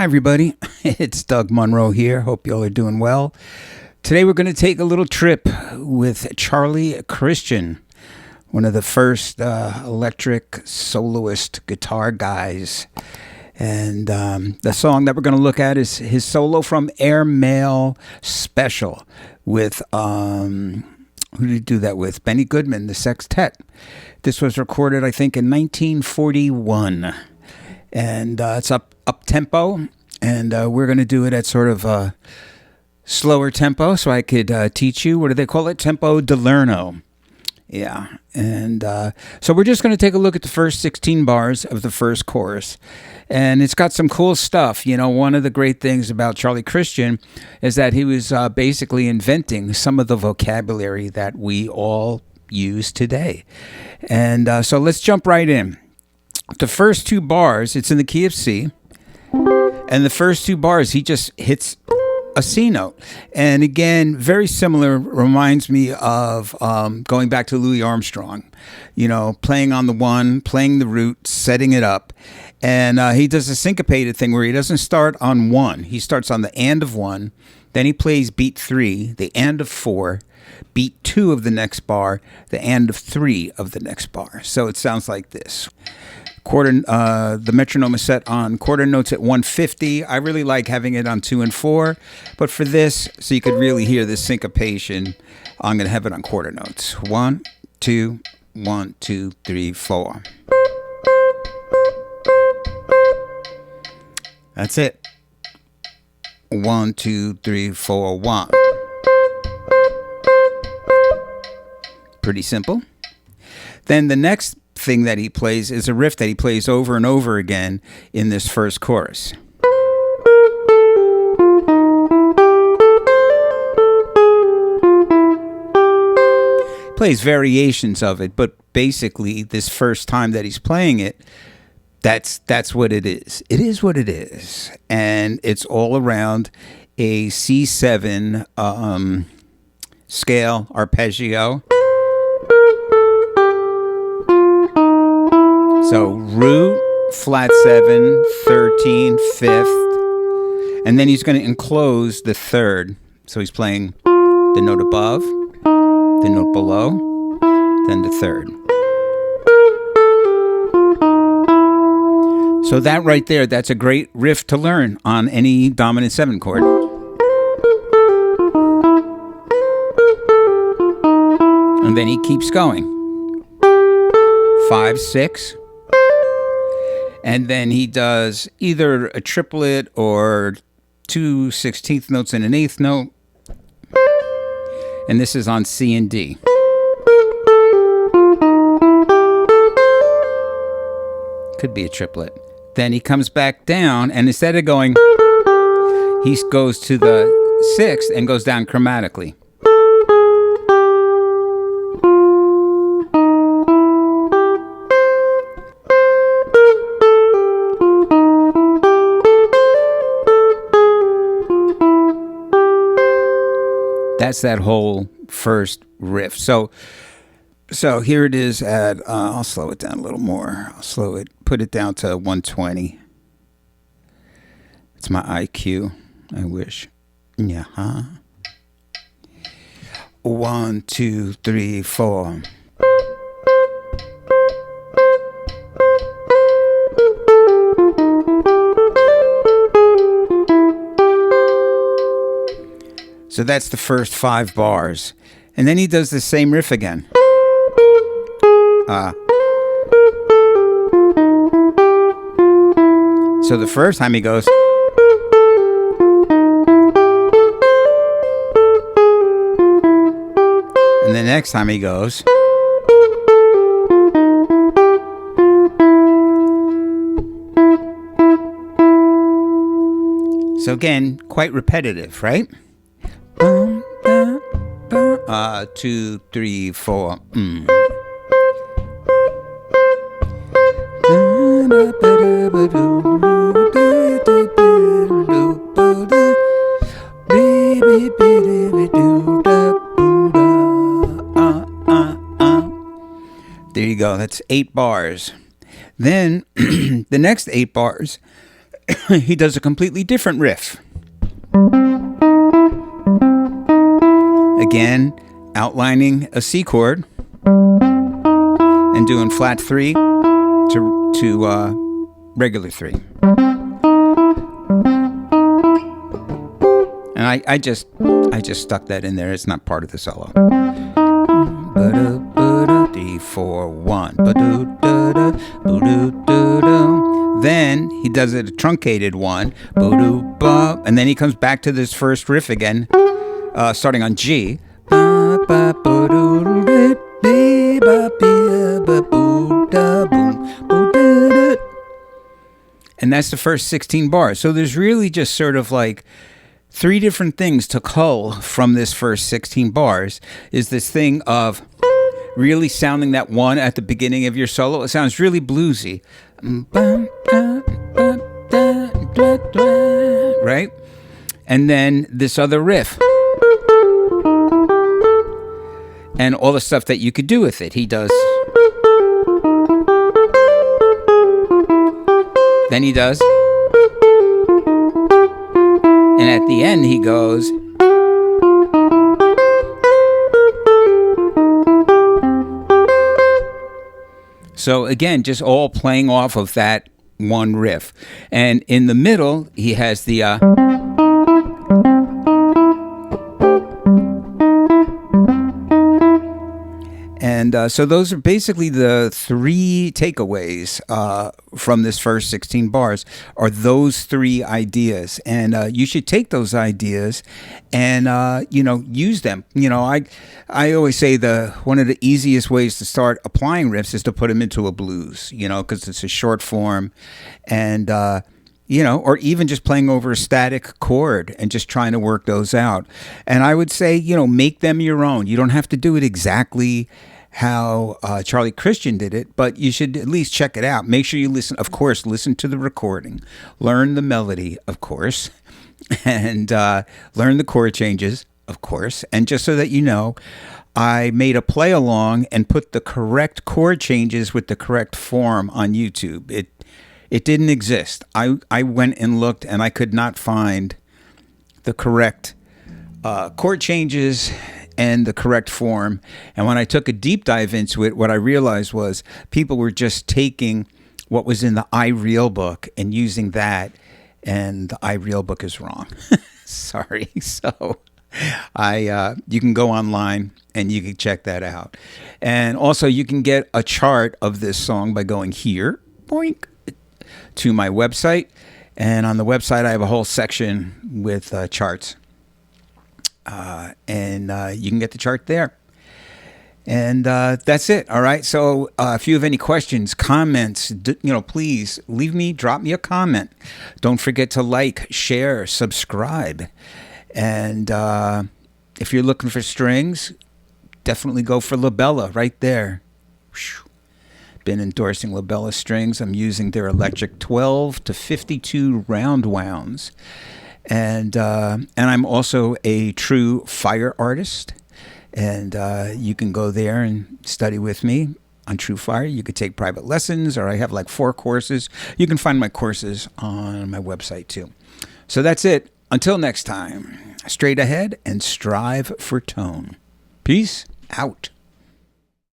Hi, everybody. It's Doug Munro here. Hope you all are doing well. Today, we're going to take a little trip with Charlie Christian, one of the first electric soloist guitar guys. And the song that we're going to look at is his solo from Airmail Special with, who did he do that with? Benny Goodman, the sextet. This was recorded, I think, in 1941. And it's up tempo, and we're going to do it at sort of a slower tempo so I could teach you. What do they call it? Tempo di Lerno. Yeah. And so we're just going to take a look at the first 16 bars of the first chorus. And it's got some cool stuff. You know, one of the great things about Charlie Christian is that he was basically inventing some of the vocabulary that we all use today. And so let's jump right in. The first two bars, it's in the key of C. And the first two bars, he just hits a C note. And again, very similar, reminds me of going back to Louis Armstrong. You know, playing on the one, playing the root, setting it up. And he does a syncopated thing where he doesn't start on one. He starts on the and of one. Then he plays beat 3, the and of 4, beat 2 of the next bar, the and of 3 of the next bar. So it sounds like this. The metronome is set on quarter notes at 150. I really like having it on 2 and 4, but for this, so you could really hear this syncopation, I'm going to have it on quarter notes. 1, 2, 1, 2, 3, 4. That's it. 1, 2, 3, 4, 1. Pretty simple. Then the next thing that he plays is a riff that he plays over and over again in this first chorus. Plays variations of it, but basically this first time that he's playing it, that's what it is. It is what it is. And it's all around a C7 scale arpeggio. So root, flat 7, 13, 5th, and then he's going to enclose the third. So he's playing the note above, the note below, then the third. So that right there, that's a great riff to learn on any dominant 7 chord. And then he keeps going. 5, 6. And then he does either a triplet or 2 16th notes and an 8th note. And this is on C and D. Could be a triplet. Then he comes back down, and instead of going, he goes to the 6th and goes down chromatically. That's that whole first riff. So here it is at, I'll slow it down a little more. Put it down to 120. It's my IQ, I wish. Yeah, huh? 1, 2, 3, 4. So that's the first 5 bars. And then he does the same riff again. So the first time he goes. And the next time he goes. So again, quite repetitive, right? 2, 3, 4. There you go. That's 8 bars. Then the next 8 bars, he does a completely different riff. Again, outlining a C chord and doing flat 3 to regular 3. And I just stuck that in there. It's not part of the solo. D4-1. Then he does it a truncated one, and then he comes back to this first riff again, starting on G. And that's the first 16 bars. So there's really just sort of like 3 different things to cull from this first 16 bars. Is this thing of really sounding that 1 at the beginning of your solo. It sounds really bluesy. Right? And then this other riff. And all the stuff that you could do with it. He does. Then he does. And at the end he goes. So again, just all playing off of that one riff. And in the middle, he has the so those are basically the 3 takeaways from this first 16 bars are those 3 ideas. And you should take those ideas and, use them. I always say one of the easiest ways to start applying riffs is to put them into a blues, because it's a short form and, or even just playing over a static chord and just trying to work those out. And I would say, make them your own. You don't have to do it exactly how Charlie Christian did it, but you should at least check it out. Make sure you listen. Of course, listen to the recording. Learn the melody, of course, and learn the chord changes, of course. And just so that you know, I made a play along and put the correct chord changes with the correct form on YouTube. It didn't exist. I went and looked, and I could not find the correct chord changes and the correct form. And when I took a deep dive into it, what I realized was people were just taking what was in the iReal book and using that, and the iReal book is wrong. Sorry. So you can go online and you can check that out. And also you can get a chart of this song by going here, boink, to my website. And on the website, I have a whole section with charts. And you can get the chart there. And that's it. All right. So if you have any questions, comments, please drop me a comment. Don't forget to like, share, subscribe. And if you're looking for strings, definitely go for Labella right there. Been endorsing Labella strings. I'm using their electric 12 to 52 round wounds. And I'm also a true fire artist, and you can go there and study with me on True Fire. You could take private lessons, or I have like 4 courses. You can find my courses on my website too. So that's it. Until next time, straight ahead and strive for tone. Peace out.